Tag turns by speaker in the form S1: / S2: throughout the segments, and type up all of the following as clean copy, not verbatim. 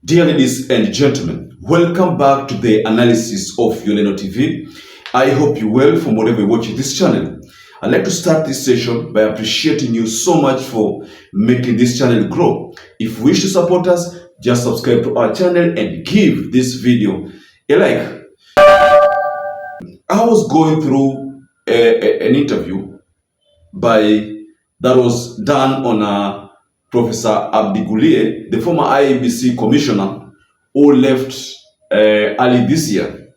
S1: Dear ladies and gentlemen, welcome back to the analysis of YOLENO TV. I hope you're well from wherever you're watching this channel. I'd like to start this session by appreciating you so much for making this channel grow. If you wish to support us, just subscribe to our channel and give this video a like. I was going through an interview that was done on Professor Guliye, the former IEBC commissioner who left early this year.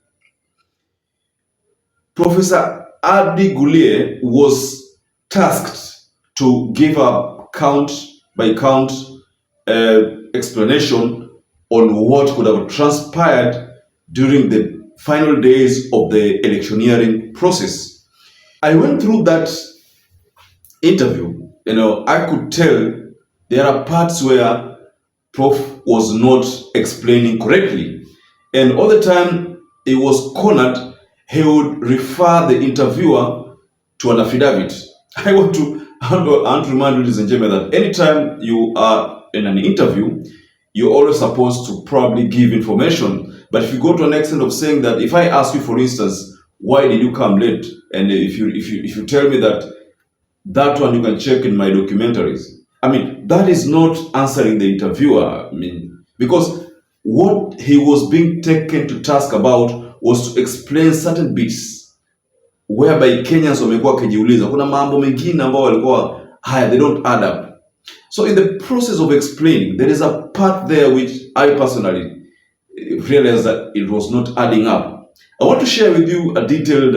S1: Professor Guliye was tasked to give a count-by-count explanation on what could have transpired during the final days of the electioneering process. I went through that interview. I could tell there are parts where Prof was not explaining correctly, and all the time he was cornered, he would refer the interviewer to an affidavit. I want to remind ladies and gentlemen that anytime you are in an interview, you're always supposed to probably give information. But if you go to an extent of saying that, if I ask you, for instance, why did you come late, and if you tell me that one you can check in my documentaries, that is not answering the interviewer. Because what he was being taken to task about was to explain certain bits whereby Kenyans wamekuwa wakijiuliza kuna mambo mengine ambao walikuwa they don't add up. So in the process of explaining, there is a part there which I personally realized that it was not adding up. I want to share with you a detailed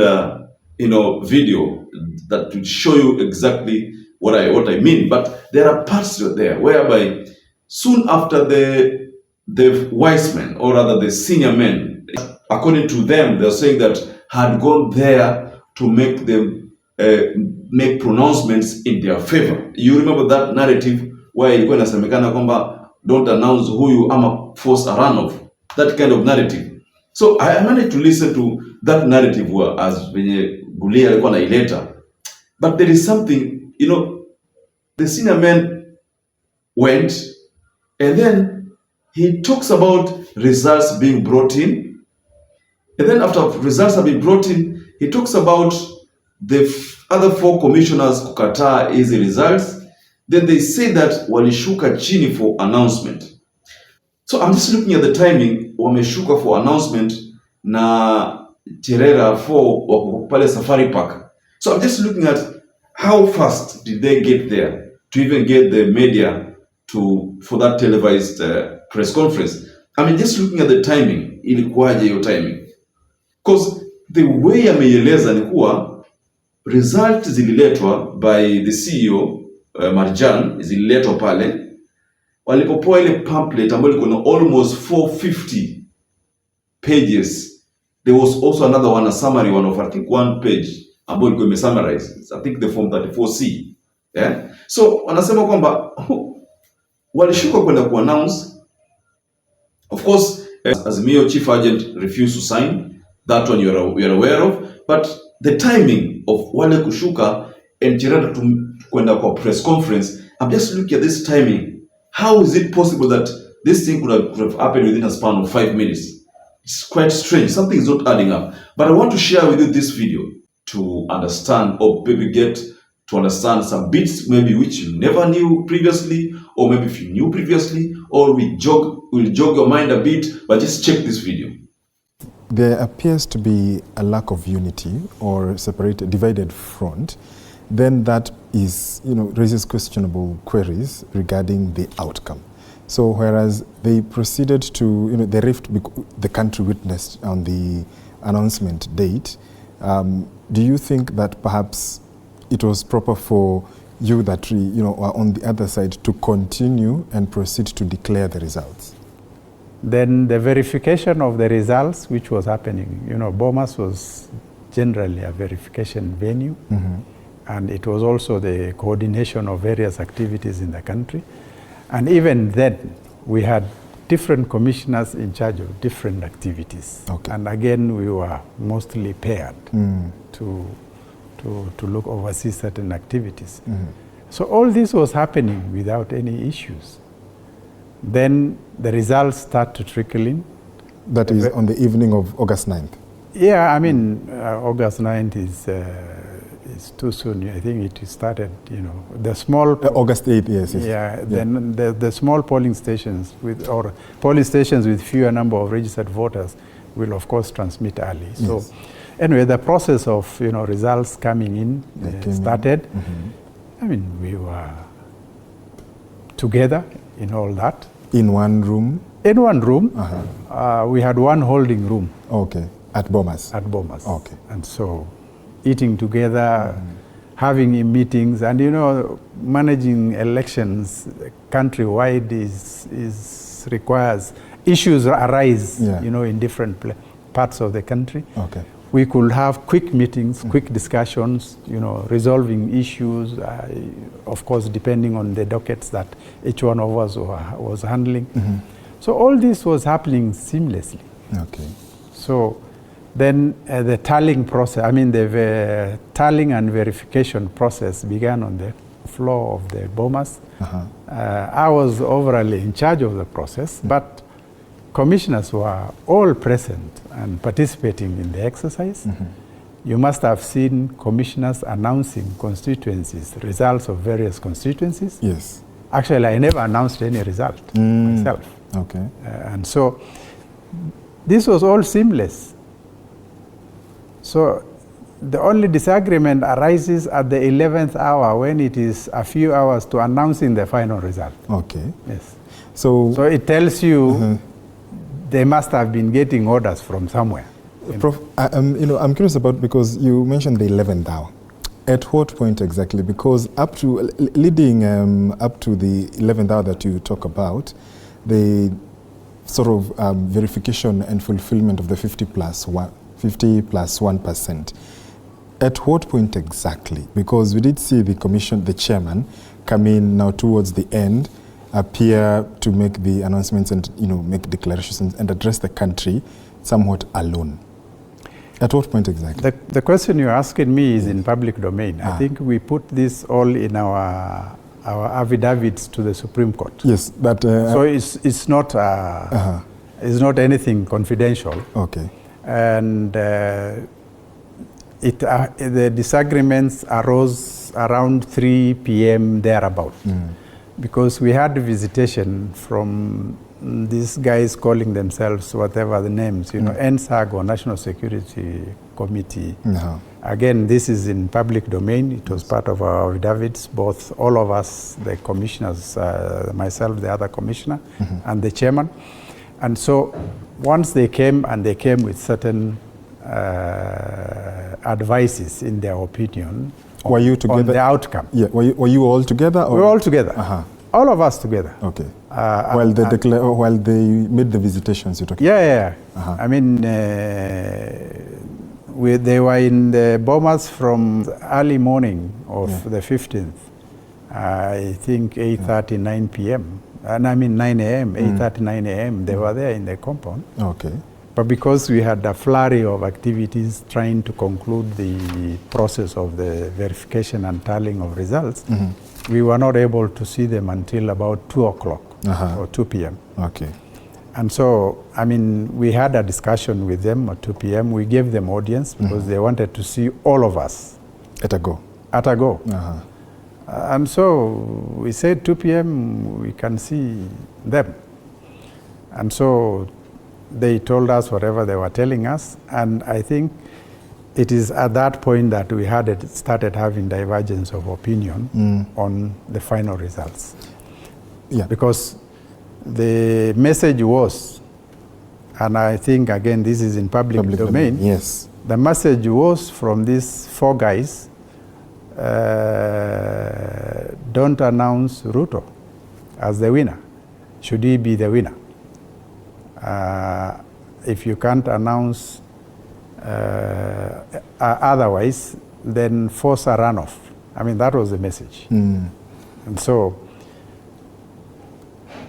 S1: video that will show you exactly what I mean. But there are parts there whereby soon after the wise men, or rather the senior men, according to them, they're saying that had gone there to make them make pronouncements in their favor. You remember that narrative where ilikuwa inasemekana kwamba don't announce who you ama force a runoff, that kind of narrative. So I managed to listen to that narrative as venye Guliye alikuwa naileta. But there is something, the senior man went, and then he talks about results being brought in. And then after results have been brought in, he talks about the other four commissioners kukataa easy results. Then they say that walishuka chini for announcement. So I'm just looking at the timing. Wameshuka for announcement na Cherera 4 wako pale Safari Park. So I'm just looking at how fast did they get there to even get the media for that televised press conference. Just looking at the timing, ilikuwaje hiyo timing? Because the way ameieleza ni kuwa result zililetwa by the CEO Marjan, zililetwa pale walipopoa ile pamphlet ambayo liko na almost 450 pages. There was also another one, a summary one of I think 1 page ambayo liko imesummarize, I think the form 34C. Yeah? So wanasema kwamba walishuka kwenda kuannounce. Of course, Azimio chief agent refused to sign. That one you're aware of. But the timing of wale kushuka and Cherera to kwenda kwa press conference, I'm just looking at this timing. How is it possible that this thing could have happened within a span of 5 minutes? It's quite strange. Something is not adding up. But I want to share with you this video to understand, or maybe get to understand some bits maybe which you never knew previously, or maybe if you knew previously, or will jog your mind a bit, but just check this video.
S2: There appears to be a lack of unity or divided front. Then that is, raises questionable queries regarding the outcome. So whereas they proceeded to, the rift the country witnessed on the announcement date, do you think that perhaps it was proper for you that are on the other side to continue and proceed to declare the results?
S3: Then the verification of the results, which was happening, Bomas was generally a verification venue, and it was also the coordination of various activities in the country. And even then, we had different commissioners in charge of different activities. Okay. And again, we were mostly paired to oversee certain activities. So all this was happening without any issues. Then the results start to trickle in.
S2: That is on the evening of August 9th.
S3: Yeah, I mean, August 9th is too soon. I think it started, you know, the small...
S2: August 8th, yes.
S3: Yeah, then the small polling stations or polling stations with fewer number of registered voters will, of course, transmit early.
S2: Yes.
S3: So anyway, the process of, you know, results coming in started. Mm-hmm. I mean, we were together in all that.
S2: In one room?
S3: In one room. We had one holding room.
S2: Okay. At Bomas?
S3: At Bomas.
S2: Okay.
S3: And so eating together, having meetings, and, you know, managing elections countrywide requires, issues arise, you know, in different parts of the country.
S2: Okay.
S3: We could have quick meetings, quick discussions, you know, resolving issues, of course, depending on the dockets that each one of us was handling. Mm-hmm. So all this was happening seamlessly.
S2: Okay. So
S3: then the tallying process, I mean the tallying and verification process began on the floor of the Bomas. I was overall in charge of the process, but commissioners were all present and participating in the exercise. You must have seen commissioners announcing constituencies, results of various constituencies.
S2: Yes.
S3: Actually, I never announced any result myself.
S2: Okay.
S3: And so this was all seamless. So the only disagreement arises at the 11th hour when it is a few hours to announcing the final result.
S2: Okay.
S3: Yes.
S2: So
S3: it tells you they must have been getting orders from somewhere.
S2: Prof, you know, I'm curious about, because you mentioned the 11th hour. At what point exactly? Because up to leading up to the 11th hour that you talk about, the sort of verification and fulfillment of the 50 plus 1%. At what point exactly? Because we did see the commission, the chairman, come in now towards the end, appear to make the announcements and, you know, make declarations and address the country somewhat alone. At what point exactly?
S3: The question you're asking me is in public domain. I think we put this all in our affidavits to the Supreme Court.
S2: Yes, but
S3: so it's not it's not anything confidential.
S2: Okay.
S3: And the disagreements arose around 3 p.m. thereabout, because we had a visitation from these guys calling themselves whatever the names, you know, NSAG or National Security Committee. Again, this is in public domain. It was part of our affidavits, both all of us, the commissioners, myself, the other commissioner, and the chairman. And so once they came, and they came with certain advices in their opinion
S2: were you together?
S3: On the outcome.
S2: Yeah, were you all together? Or?
S3: We were all together. All of us together.
S2: Okay. While they made the visitations, you're talking?
S3: Yeah. I mean, they were in the Bomas from early morning of the 15th. I think 8:30, 9 p.m. And I mean 9 a.m., 8:30, 9 a.m. They were there in the compound.
S2: Okay.
S3: But because we had a flurry of activities trying to conclude the process of the verification and tallying of results, we were not able to see them until about 2 o'clock or 2 p.m.
S2: Okay.
S3: And so, I mean, we had a discussion with them at 2 p.m. We gave them audience because they wanted to see all of us.
S2: At a go.
S3: At a go. And so we said 2 p.m. we can see them. And so they told us whatever they were telling us. And I think it is at that point that we had started having divergence of opinion on the final results.
S2: Yeah.
S3: Because the message was, and I think again this is in public domain.
S2: Yes.
S3: The message was from these 4 guys, don't announce Ruto as the winner. Should he be the winner? If you can't announce otherwise, then force a runoff. I mean, that was the message. And so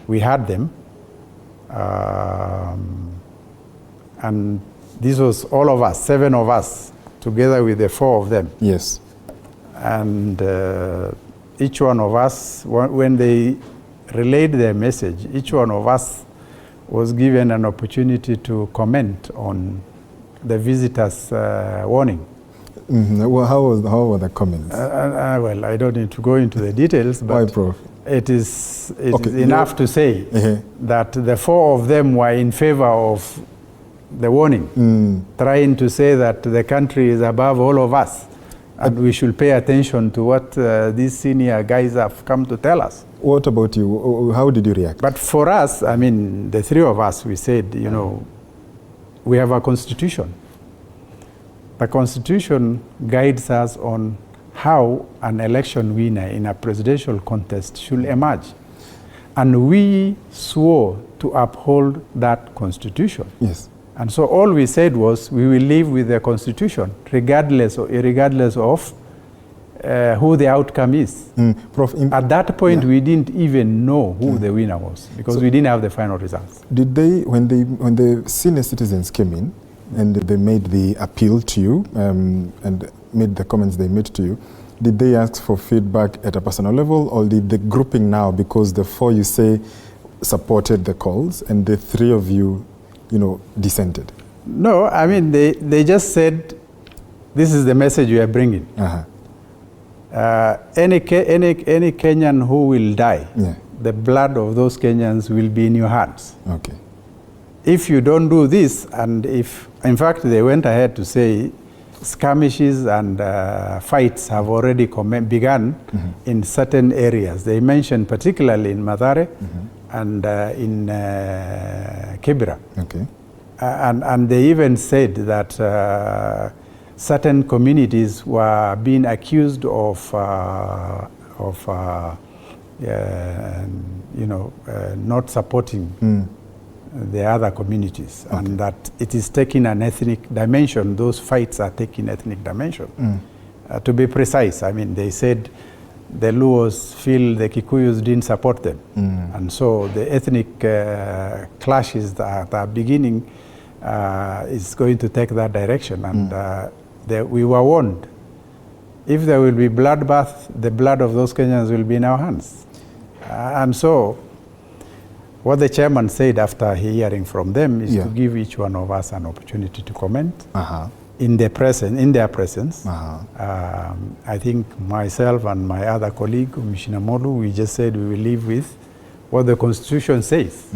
S3: we had them, and this was all of us, 7 of us, together with the 4 of them.
S2: Yes.
S3: And each one of us, when they relayed their message, each one of us was given an opportunity to comment on the visitors' warning.
S2: Well, how were the comments?
S3: Well, I don't need to go into the details, but
S2: why, Prof?
S3: it is enough to say that the 4 of them were in favor of the warning, trying to say that the country is above all of us and we should pay attention to what these senior guys have come to tell us.
S2: What about you? How did you react?
S3: But for us, I mean, the 3 of us, we said, you know, we have a constitution. The constitution guides us on how an election winner in a presidential contest should emerge. And we swore to uphold that constitution.
S2: Yes.
S3: And so all we said was we will live with the constitution, regardless or irregardless of who the outcome is.
S2: Prof,
S3: at that point, we didn't even know who the winner was because we didn't have the final results.
S2: Did they, when the senior citizens came in and they made the appeal to you and made the comments they made to you, did they ask for feedback at a personal level, or did the grouping now, because the 4 you say supported the calls and the 3 of you, you know, dissented?
S3: No, I mean, they just said, this is the message we are bringing. Any Kenyan who will die, the blood of those Kenyans will be in your hands.
S2: Okay.
S3: If you don't do this, and if, in fact, they went ahead to say skirmishes and fights have already begun in certain areas. They mentioned particularly in Mathare and in Kibra.
S2: Okay.
S3: And they even said that certain communities were being accused of not supporting the other communities, and that it is taking an ethnic dimension. Those fights are taking ethnic dimension. To be precise, I mean, they said the Luos feel the Kikuyus didn't support them. And so the ethnic clashes that are beginning is going to take that direction. And we were warned, if there will be bloodbath, the blood of those Kenyans will be in our hands. And so what the chairman said after hearing from them is to give each one of us an opportunity to comment in their presence. I think myself and my other colleague, Commissioner Molu, we just said we will live with what the Constitution says,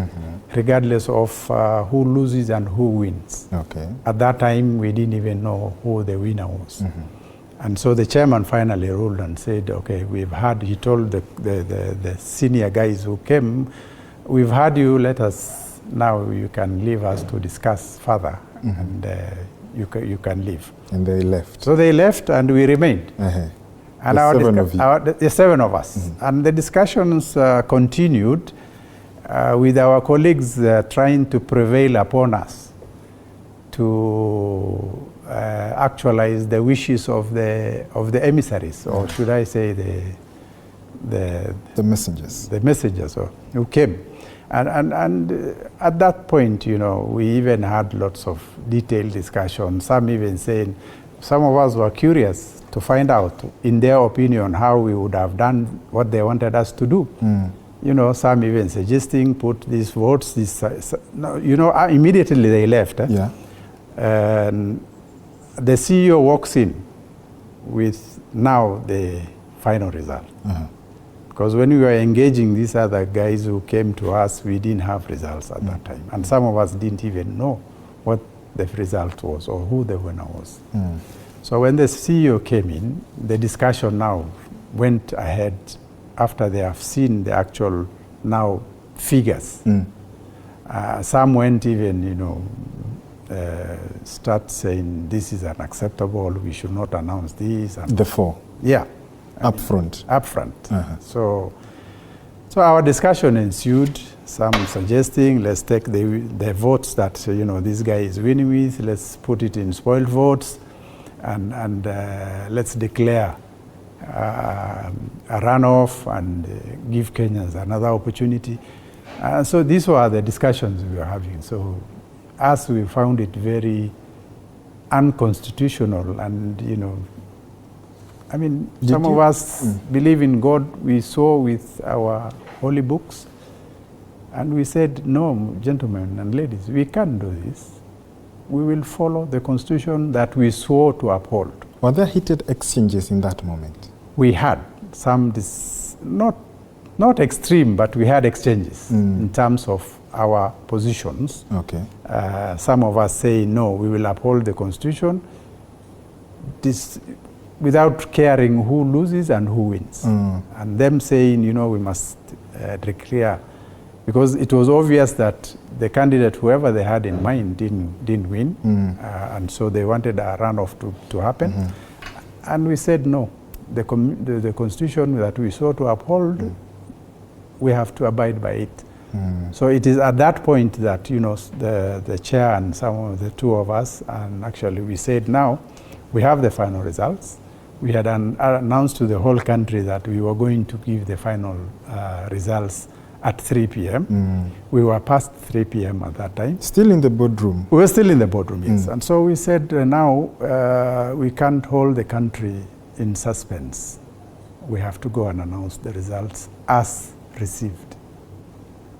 S3: regardless of who loses and who wins.
S2: Okay.
S3: At that time, we didn't even know who the winner was. And so the chairman finally ruled and said, okay, we've heard, he told the senior guys who came, we've heard you, let us, now you can leave us to discuss further, and you can leave.
S2: And they left.
S3: So they left and we remained. And the 7 of us. And the discussions continued with our colleagues trying to prevail upon us to actualize the wishes of the emissaries, or should I say the messengers. The messengers who came. And at that point, you know, we even had lots of detailed discussion. Some even saying, some of us were curious to find out, in their opinion, how we would have done what they wanted us to do. You know, some even suggesting, put these votes, you know, immediately they left. And the CEO walks in with now the final result. Because when we were engaging these other guys who came to us, we didn't have results at that time. And some of us didn't even know what the result was or who the winner was. So when the CEO came in, the discussion now went ahead after they have seen the actual now figures. Some went even, you know, start saying this is unacceptable, we should not announce this. And
S2: the 4? Yeah. Up front. So our discussion ensued, some suggesting, let's take the votes that, you know, this guy is winning with, let's put it in spoiled votes, and let's declare a runoff and give Kenyans another opportunity. So these were the discussions we were having. So us, we found it very unconstitutional, and, you know, I mean, some of us believe in God. We saw with our
S3: holy books. And we said, no, gentlemen and ladies, we can't do this. We will follow the constitution that we swore to uphold.
S2: Were there heated exchanges in that moment?
S3: We had some, not extreme, but we had exchanges in terms of our positions.
S2: Okay.
S3: Some of us say, no, we will uphold the constitution, without caring who loses and who wins. And them saying, we must declare, because it was obvious that the candidate, whoever they had in mind, didn't win, and so they wanted a runoff to happen. And we said, no, the constitution that we sought to uphold, we have to abide by it. So it is at that point that the chair and some of the two of us, and actually we said, now we have the final results. We had announced to the whole country that we were going to give the final results at 3 p.m. We were past 3 p.m. at that time.
S2: Still in the boardroom?
S3: We were still in the boardroom, yes. And so we said, now we can't hold the country in suspense. We have to go and announce the results as received.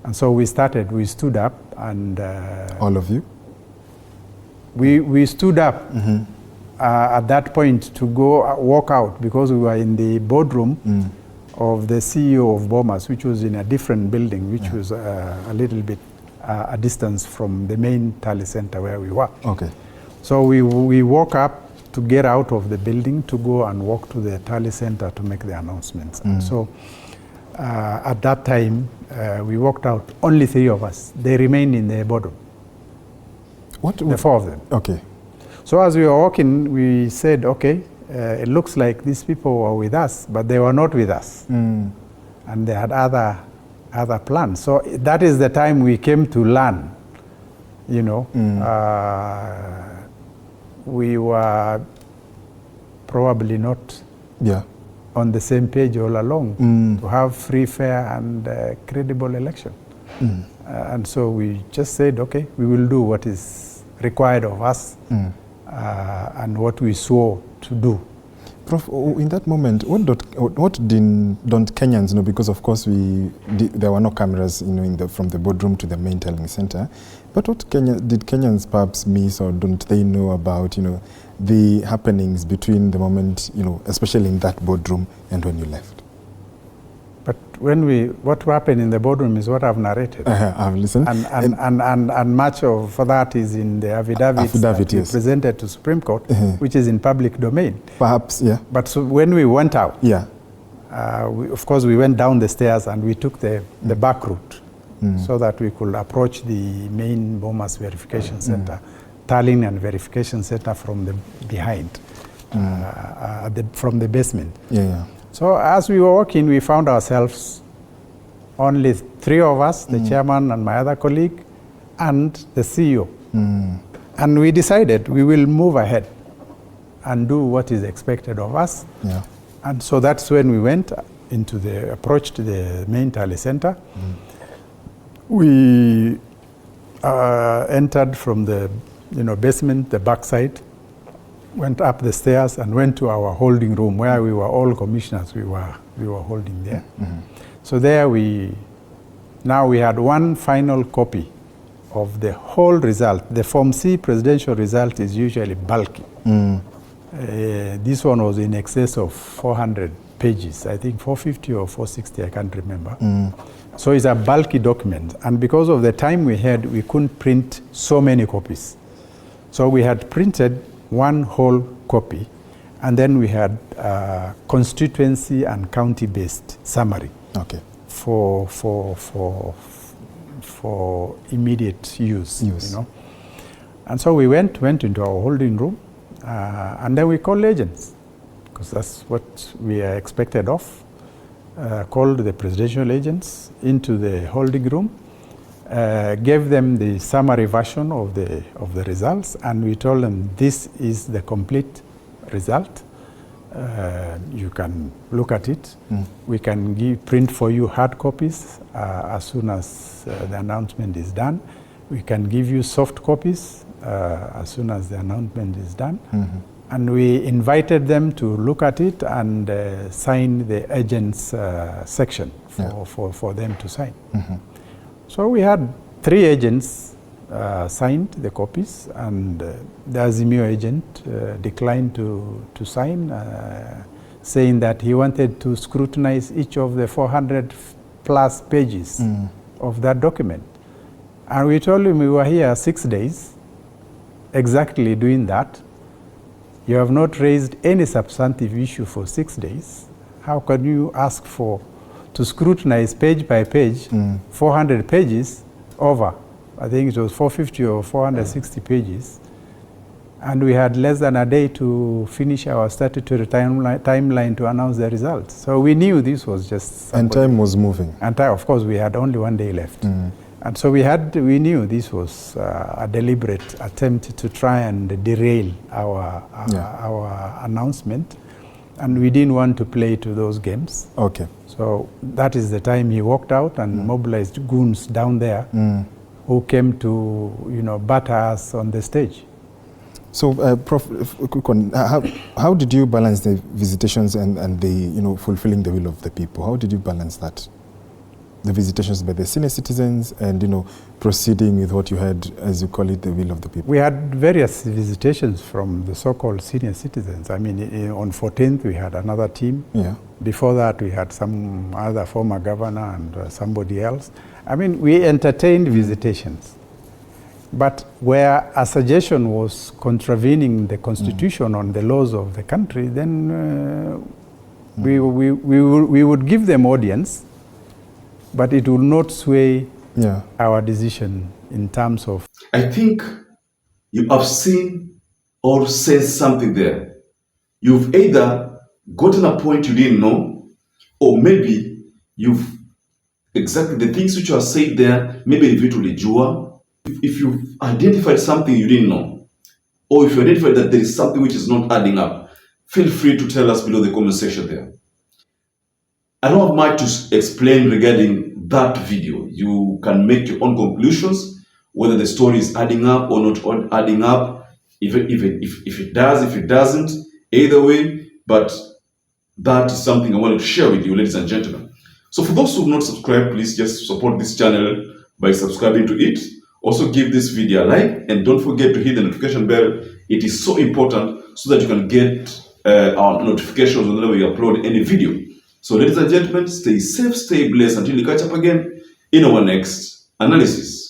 S3: And so we stood up and...
S2: all of you?
S3: We stood up at that point to go walk out, because we were in the boardroom of the CEO of Bomas, which was in a different building, which was a little bit a distance from the main tally center where we were.
S2: Okay.
S3: So we walk up to get out of the building to go and walk to the tally center to make the announcements. And so at that time, we walked out, only 3 of us. They remained in the boardroom. The 4 of them.
S2: Okay.
S3: So as we were walking, we said, okay, it looks like these people were with us, but they were not with us. And they had other plans. So that is the time we came to learn, we were probably not on the same page all along to have free, fair, and credible election. And so we just said, okay, we will do what is required of us and what we swore to do.
S2: Prof, in that moment, what don't Kenyans know? Because of course there were no cameras, from the boardroom to the main tallying center. But what did Kenyans perhaps miss, or don't they know about, the happenings between the moment, especially in that boardroom and when you left?
S3: But what happened in the boardroom is what I've narrated.
S2: I've listened.
S3: And much of that is in the affidavits that we presented to Supreme Court, which is in public domain.
S2: Perhaps, yeah.
S3: But so when we went out, of course we went down the stairs and we took the back route so that we could approach the main Bomas verification center, tallying and verification center from the behind, from the basement. So as we were walking, we found ourselves only 3 of us, the chairman and my other colleague, and the CEO. And we decided we will move ahead and do what is expected of us. And so that's when we went approached the main tally center. We entered from the basement, the backside, went up the stairs and went to our holding room where we were all commissioners. We were holding there. So there we had one final copy of the whole result. The Form C presidential result is usually bulky. This one was in excess of 400 pages, I think 450 or 460, I can't remember. So it's a bulky document. And because of the time we had, we couldn't print so many copies. So we had printed one whole copy, and then we had constituency and county-based summary for immediate use. And so we went into our holding room, and then we called agents, because that's what we are expected of. Called the presidential agents into the holding room, gave them the summary version of the results, and we told them this is the complete result. You can look at it. We can print for you hard copies as soon as the announcement is done. We can give you soft copies as soon as the announcement is done. And we invited them to look at it and sign the agents section for them to sign. So we had 3 agents signed the copies, and the Azimio agent declined to sign, saying that he wanted to scrutinize each of the 400 plus pages of that document. And we told him we were here 6 days exactly doing that. You have not raised any substantive issue for 6 days. How can you ask to scrutinize page by page, 400 pages over, I think it was 450 or 460 pages. And we had less than a day to finish our statutory timeline to announce the results. So we knew this was just...
S2: And time was moving.
S3: And of course, we had only 1 day left. And so we knew this was a deliberate attempt to try and derail our announcement. And we didn't want to play to those games.
S2: Okay.
S3: So that is the time he walked out and mobilized goons down there who came to, batter us on the stage.
S2: So, Prof, a quick one. How did you balance the visitations and the, fulfilling the will of the people? How did you balance that? The visitations by the senior citizens and, proceeding with what you had, as you call it, the will of the people? We
S3: had various visitations from the so-called senior citizens. I mean, on 14th, we had another team.
S2: Yeah.
S3: Before that, we had some other former governor and somebody else. I mean, we entertained visitations. But where a suggestion was contravening the constitution on the laws of the country, then we would give them audience, but it will not sway our decision in terms of...
S1: I think you have seen or said something there. You've either gotten a point you didn't know, or maybe you've exactly the things which are said there, maybe vitu jua. If you've identified something you didn't know, or if you identified that there is something which is not adding up, feel free to tell us below the comment section there. I don't have much to explain regarding that video. You can make your own conclusions, whether the story is adding up or not adding up, if it does, if it doesn't, either way, but that is something I wanted to share with you, ladies and gentlemen. So for those who have not subscribed, please just support this channel by subscribing to it. Also give this video a like, and don't forget to hit the notification bell. It is so important so that you can get our notifications whenever we upload any video. So ladies and gentlemen, stay safe, stay blessed until we catch up again in our next analysis.